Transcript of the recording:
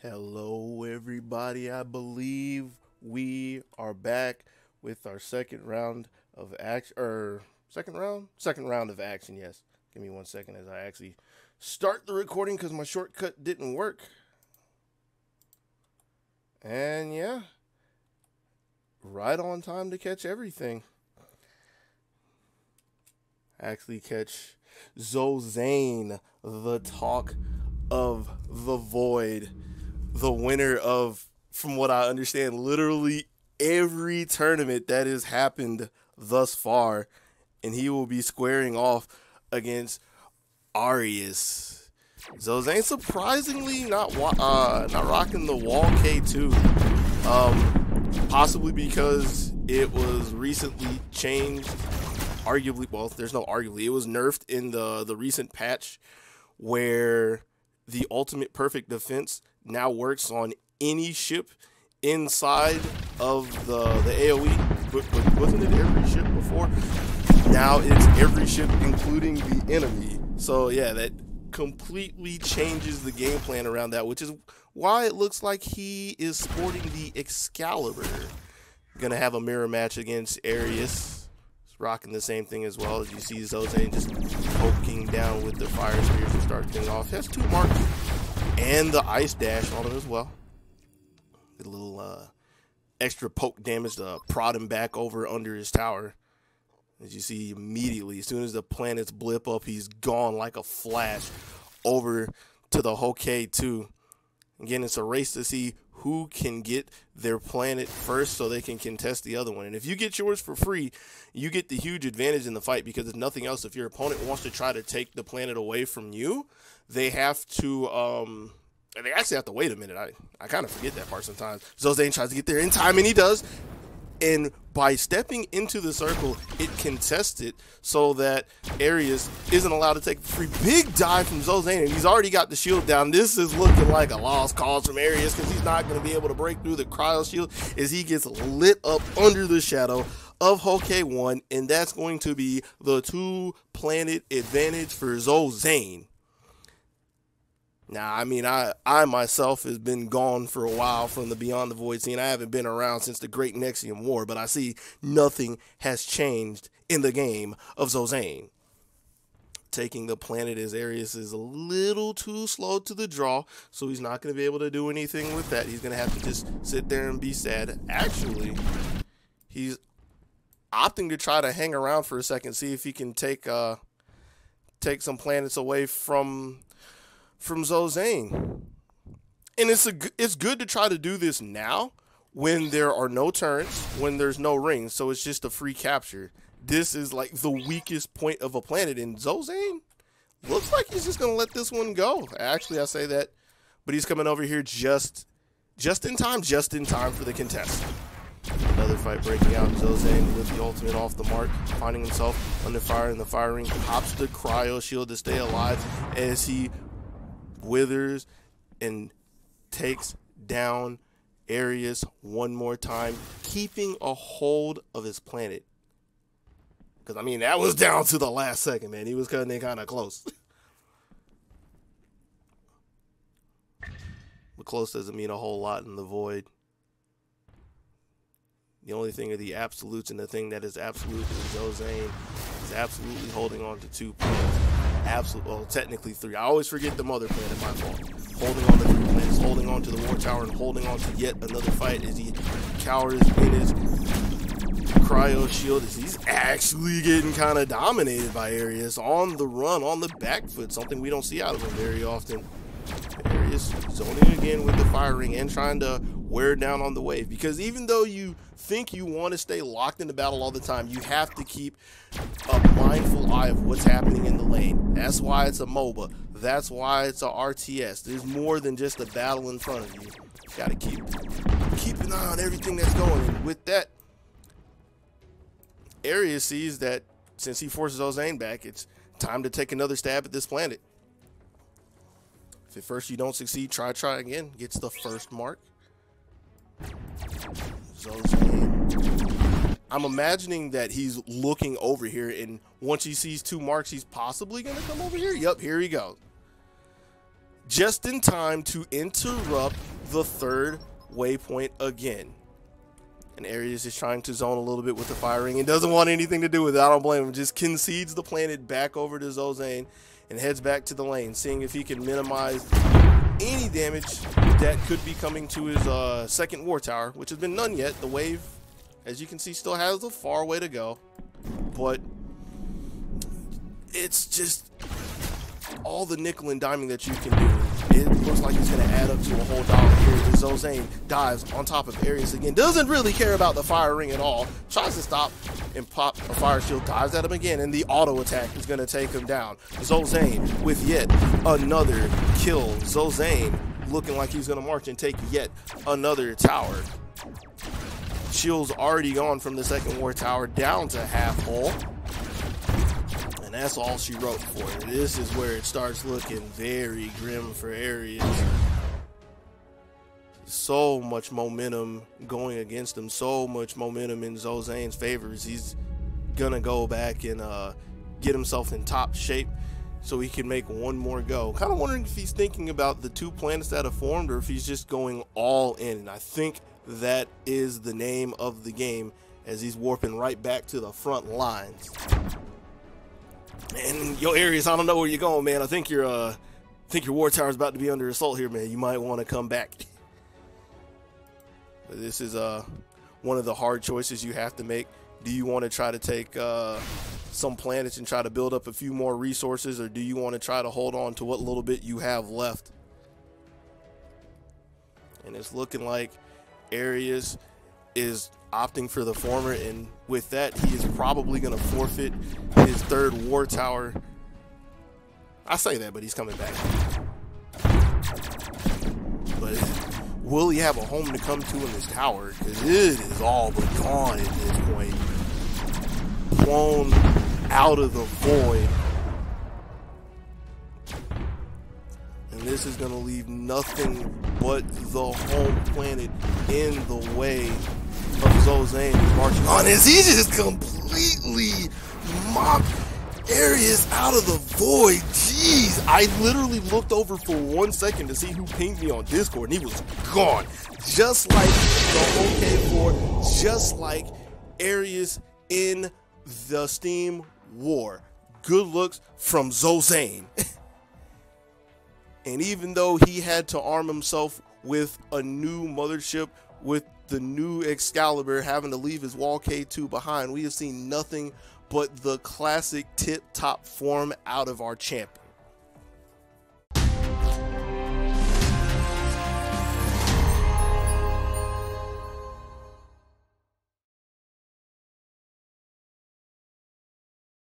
Hello everybody, I believe we are back with our second round of action, second round of action, yes. Give me 1 second as I actually start the recording because my shortcut didn't work. And yeah, right on time to catch everything. Actually catch Xoza1n, the talk of the void. The winner of, from what I understand, literally every tournament that has happened thus far, and he will be squaring off against AriYeS. Xoza1n surprisingly not rocking the wall K2, possibly because it was recently changed. Arguably, well, there's no arguably, it was nerfed in the recent patch where the ultimate perfect defense now works on any ship inside of the AoE. But wasn't it every ship before? Now it's every ship including the enemy. So yeah, that completely changes the game plan around that, which is why it looks like he is sporting the Excalibur. Gonna have a mirror match against AriYeS. Rocking the same thing as well. As you see Xoza1n just poking down with the fire spears to start things off. Has 2 marks and the ice dash on him as well. A little extra poke damage to prod him back over under his tower. As you see immediately, as soon as the planets blip up, he's gone like a flash over to the whole K2. Again, it's a race to see who can get their planet first so they can contest the other one. And if you get yours for free, you get the huge advantage in the fight, because if nothing else, if your opponent wants to try to take the planet away from you, they have to they actually have to wait a minute. I kind of forget that part sometimes. Xoza1n tries to get there in time, and he does. And by stepping into the circle, it contests it so that AriYeS isn't allowed to take the free. Big dive from Xoza1n, and he's already got the shield down. This is looking like a lost cause from AriYeS, because he's not going to be able to break through the cryo shield as he gets lit up under the shadow of Xoza1n, and that's going to be the 2-planet advantage for Xoza1n. Now, I mean, I myself has been gone for a while from the Beyond the Void scene. I haven't been around since the Great Nexium War, but I see nothing has changed in the game of Xoza1n. Taking the planet as AriYeS is a little too slow to the draw, so he's not going to be able to do anything with that. He's going to have to just sit there and be sad. Actually, he's opting to try to hang around for a second, see if he can take some planets away from Xoza1n. And it's good to try to do this now when there are no turns, when there's no rings, so it's just a free capture. This is like the weakest point of a planet, and Xoza1n looks like he's just gonna let this one go. Actually, I say that, but he's coming over here just in time for the contest. Another fight breaking out. Xoza1n with the ultimate off the mark, finding himself under fire in the fire ring, pops the cryo shield to stay alive as he withers and takes down AriYeS one more time, keeping a hold of his planet. Because, I mean, that was down to the last second, man. He was cutting in kind of close. But close doesn't mean a whole lot in the void. The only thing are the absolutes, and the thing that is absolute is Xoza1n is absolutely holding on to 2 planets. Well, technically 3. I always forget the mother planet, my fault. Holding on to 3 planets, holding on to the war tower, and holding on to yet another fight as he cowers in his cryo shield, as he's actually getting kind of dominated by AriYeS on the run, on the back foot, something we don't see out of him very often. AriYeS zoning again with the fire ring and trying to wear down on the wave, because even though you think you want to stay locked in the battle all the time, you have to keep a mindful eye of what's happening in the lane. That's why it's a MOBA. That's why it's a RTS. There's more than just a battle in front of you. You got to keep an eye on everything that's going. And with that, AriYeS sees that since he forces Xoza1n back, it's time to take another stab at this planet. If at first you don't succeed, try again. Gets the first mark. Xoza1n, I'm imagining that he's looking over here, and once he sees 2 marks, he's possibly going to come over here. Yep, here he goes. Just in time to interrupt the third waypoint again. And AriYeS is trying to zone a little bit with the firing and doesn't want anything to do with it. I don't blame him. Just concedes the planet back over to Xoza1n and heads back to the lane, seeing if he can minimize any damage that could be coming to his second war tower, which has been none yet. The wave, as you can see, still has a far way to go. But it's just all the nickel and diming that you can do. It looks like it's going to add up to a whole dollar here. Xoza1n dives on top of AriYeS again. Doesn't really care about the fire ring at all. Tries to stop and pop a fire shield. Dives at him again, and the auto attack is going to take him down. Xoza1n with yet another kill. Xoza1n looking like he's going to march and take yet another tower. Shield's already gone from the second war tower down to half hull. And that's all she wrote for it. This is where it starts looking very grim for AriYeS. So much momentum going against him. So much momentum in Xoza1n's favors. He's gonna go back and get himself in top shape so he can make one more go. Kind of wondering if he's thinking about the two planets that have formed or if he's just going all in. And I think that is the name of the game, as he's warping right back to the front lines. And yo, AriYeS, I don't know where you're going, man. I think your war tower is about to be under assault here, man. You might want to come back. But this is one of the hard choices you have to make. Do you want to try to take some planets and try to build up a few more resources, or do you want to try to hold on to what little bit you have left? And it's looking like AriYeS is opting for the former, and with that, he is probably going to forfeit his third war tower. I say that, but he's coming back. But will he have a home to come to in this tower? Because it is all but gone at this point. Blown out of the void. And this is going to leave nothing but the home planet in the way of Xoza1n marching on, as he just completely mopped AriYeS out of the void. Jeez, I literally looked over for 1 second to see who pinged me on Discord, and he was gone. Just like the OK4, just like AriYeS in the Steam War. Good looks from Xoza1n. And even though he had to arm himself with a new mothership, with the new Excalibur, having to leave his Wall K2 behind, we have seen nothing but the classic tip-top form out of our champion.